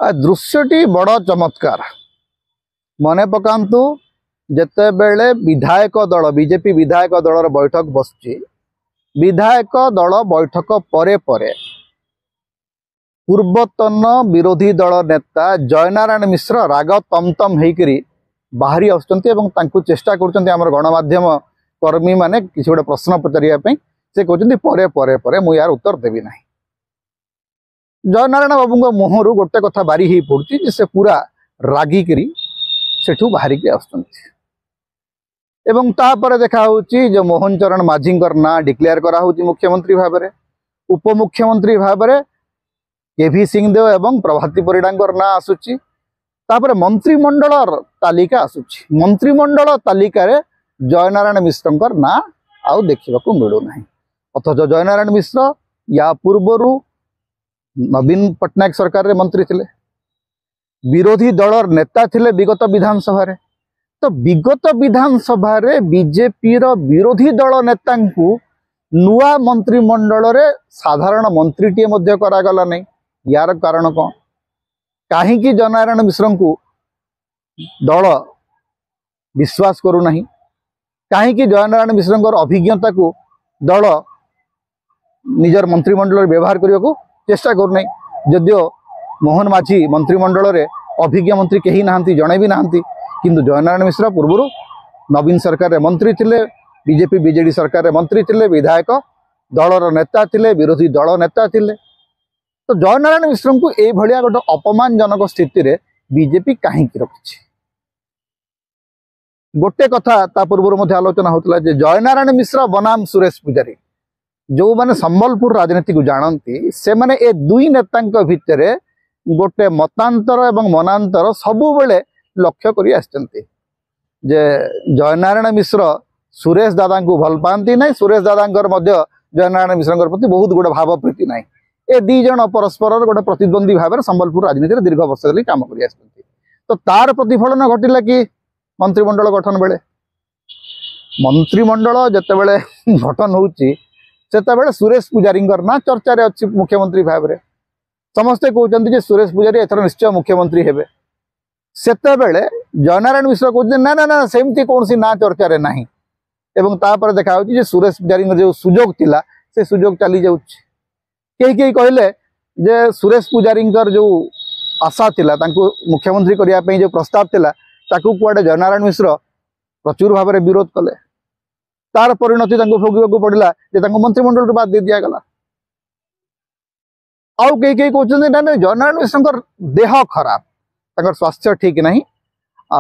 दृश्यटी बड़ चमत्कार मन पकांतु जेते बेले विधायक दल बीजेपी विधायक दल बैठक बसुची विधायक दल बैठक परे परे पूर्वतन विरोधी दल नेता जयनारायण मिश्र राग तमतम होकर बाहरी आसुँच चेष्टा कर गणमाध्यम कर्मी माने किसी गोटे प्रश्न पचारे से कहते परे परे परे मुझे यार उत्तर देवी ना जयनारायण बाबू मुहर गोटे कथा बारी ही पड़ी से पूरा रागिकी सेठू बाहर की आसपर देखा जो मोहन चरण माझी ना डिक्लेयर करा मुख्यमंत्री भाव में उपमुख्यमंत्री भाव में केभी सिंहदेव एवं प्रभाती परिडा ना आसूची मंत्रिमंडल तालिका आसूची मंत्रिमंडल तालिका जयनारायण मिश्र ना आउ देखा मिलूना अथच जयनारायण मिश्र या पूर्वर नवीन पट्टनायक सरकार रे मंत्री थिले विरोधी दल नेता थिले विगत विधानसभा रे तो विगत विधानसभा रे बीजेपी रो विरोधी दल नेता नुआ मंत्रिमंडल रे साधारण मंत्री टी मध्य करा गला नहीं यार कारण कौन कहीं जयनारायण मिश्र को दल विश्वास करू नहीं कहीं जयनारायण मिश्र अभिज्ञता को दल निजर मंत्रिमंडल व्यवहार करने को चेष्टा करना जदियो मोहन माझी मंत्रिमंडल रे अभिज्ञ मंत्री कहीं नहांती जड़े भी नहांती किंतु जयनारायण मिश्र पूर्व नवीन सरकार रे मंत्री थिले बीजेपी बीजेडी सरकार रे मंत्री थिले विधायक दलर नेता थिले विरोधी दल नेता थिले तो जयनारायण मिश्र को ये भलिया गोटे अपमानजनक स्थिति रे बीजेपी कहीं रखी गोटे कथा ता पूर्व आलोचना होता जयनारायण मिश्र बनाम सुरेश पुजारी जो माने संबलपुर राजनीति को जानती से माने ए दुई नेता भितर गोटे मतांतर एवं मनांतर सबु बेले लक्ष्य करी आछंती जे जयनारायण मिश्र सुरेश दादा को भल पाती ना सुरेश दादा जयनारायण मिश्र प्रति बहुत गोटे भाव प्रीति ना ए दी जन परस्पर गोटे प्रतिद्वंदी भाव में संबलपुर राजनीति दीर्घ वर्ष धरी काम कर तो तार प्रतिफलन घटिला कि मंत्रिमंडल गठन बेले मंत्रिमंडल जिते गठन होती सेतेबेले सुरेश पुजारी ना चर्चा रे अच्छी मुख्यमंत्री भाव में समस्ते कहते सुरेश पुजारी एथर निश्चय मुख्यमंत्री हेबे सेतेबेले जयनारायण मिश्र कहते ना ना ना सेमती कौन सी ना चर्चा रे नाही एवं तापर देखा होची सुरेश पुजारी जो सुजोग थिला से सुजोग चली जाउची कई कहले जे सुरेश पुजारी जो आशा थिला तांको मुख्यमंत्री करिया पई जो प्रस्ताव थिला ताकू कुआडे जयनारायण मिश्र प्रचुर भाव में विरोध कले तार परिणति भोग पड़ा मंत्रिमंडल बाद दे दिया गला आउ कई कहते ना जयनारायण मिश्र देह खराब स्वास्थ्य ठीक नहीं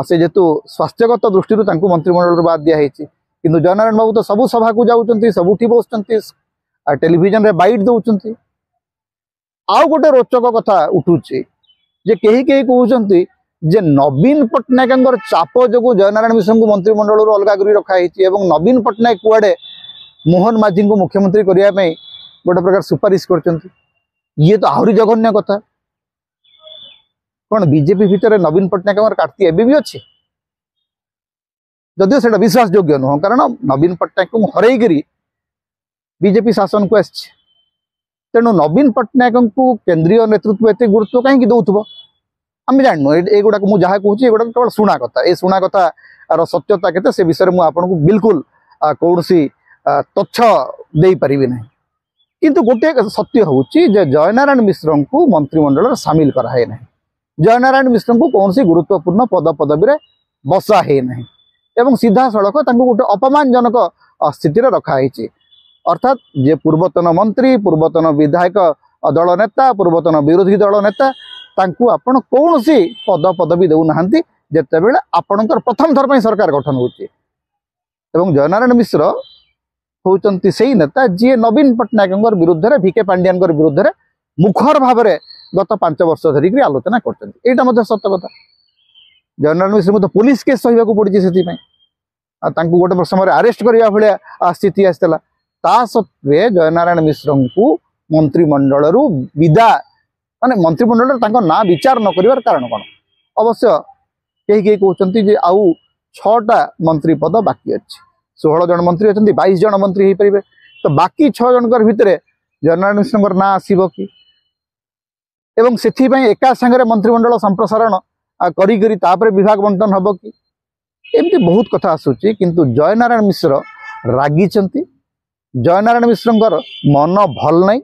से जेतु स्वास्थ्यगत दृष्टि मंत्रिमंडल बाद दिखाई किंतु जयनारायण बाबू तो सबू सभा को जाऊँच सबुठी बस टेलीविजन रे बाइट दौरान आउ गोटे रोचक कथा उठुची जे कही कहते जे नवीन पट्टनायक चाप जो जयनारायण मिश्र को मंत्रिमंडल अलग कर रखाई नवीन पट्टनायक कुआडे मोहन माझी को मुख्यमंत्री करने गोटे प्रकार सुपारिश कर ये तो आहरी जघन्य कथा कौन बीजेपी भितर नवीन पट्टनायक काटती एवं भी अच्छी जदिव से विश्वास योग्य नुह कारण नवीन पट्टनायक को हरई बीजेपी शासन को आस तेणु नवीन पट्टनायक को केंद्रीय नेतृत्व एत गुरुत्व कहीं दौथब आम जानू एगुड़ा मुझे जहाँ कहूँ ये केवल शुणा कथा ये शुणा कथा आर सत्यता के से विषय में आपको बिल्कुल कौन सी तथ्य दे पारि ना किंतु गोटे सत्य हूँ जयनारायण मिश्र को मंत्रिमंडल सामिल कराए ना जयनारायण मिश्र को कौन सी गुरुत्वपूर्ण पद पदवी बसा है ना एवं सीधा सड़क गोटे अपमानजनक स्थिति रखाई अर्थात जे पूर्वतन मंत्री पूर्वतन विधायक दल नेता पूर्वतन विरोधी दल नेता तांकु आपण कौन सी पद पदवी देना जिते बड़े आपणकर प्रथम थर पर सरकार गठन होची एवं जयनारायण मिश्र होउचंती सेही नेता जी नवीन पट्टनायक विरुद्ध रे भिके पांड्यान विरुद्ध रे मुखर भाव में गत 5 वर्ष धरिक आलोचना करते सत्य कथा जयनारायण मिश्र तो पुलिस केस सहवाक पड़ी से गोटे समय आरेस्ट करने भाया स्थिति आसाला ता सत्वे जयनारायण मिश्र को मंत्रिमंडल विदा माने मंत्रिमंडल ना विचार न करिवार कारण कौन अवश्य कई कहते आउ 6टा मंत्री पद बाकी अच्छी 16 जन मंत्री अच्छा 22 जन मंत्री हो पारे तो बाकी 6 जन भितर जयनारायण मिश्र ना आसब कि एवं से एका संगे मंत्रिमंडल संप्रसारण करी तापर विभाग बंटन हम कि एमती बहुत कथा आसूची किंतु जयनारायण मिश्र रागी जयनारायण मिश्र मन भल नहीं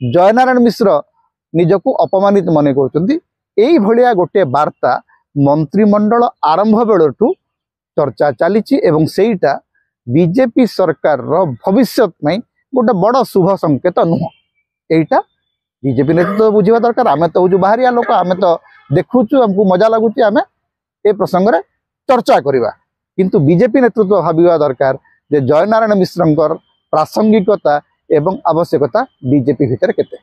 जयनारायण मिश्र निजको अपमानित मन कर गोटे वार्ता मंत्रिमंडल आरंभ बेलू चर्चा चली सेटा बीजेपी सरकार भविष्य में गोटे बड़ शुभ संकेत नुह एटा बीजेपी नेतृत्व बुझा दरकार आम तो हूँ बाहरिया लोक आम तो देखुचु आमको मजा लगुच आम ए प्रसंग में चर्चा करवा किंतु बीजेपी नेतृत्व भाविया दरकार जे जयनारायण मिश्र प्रासंगिकता एवं आवश्यकता बीजेपी भितर केते।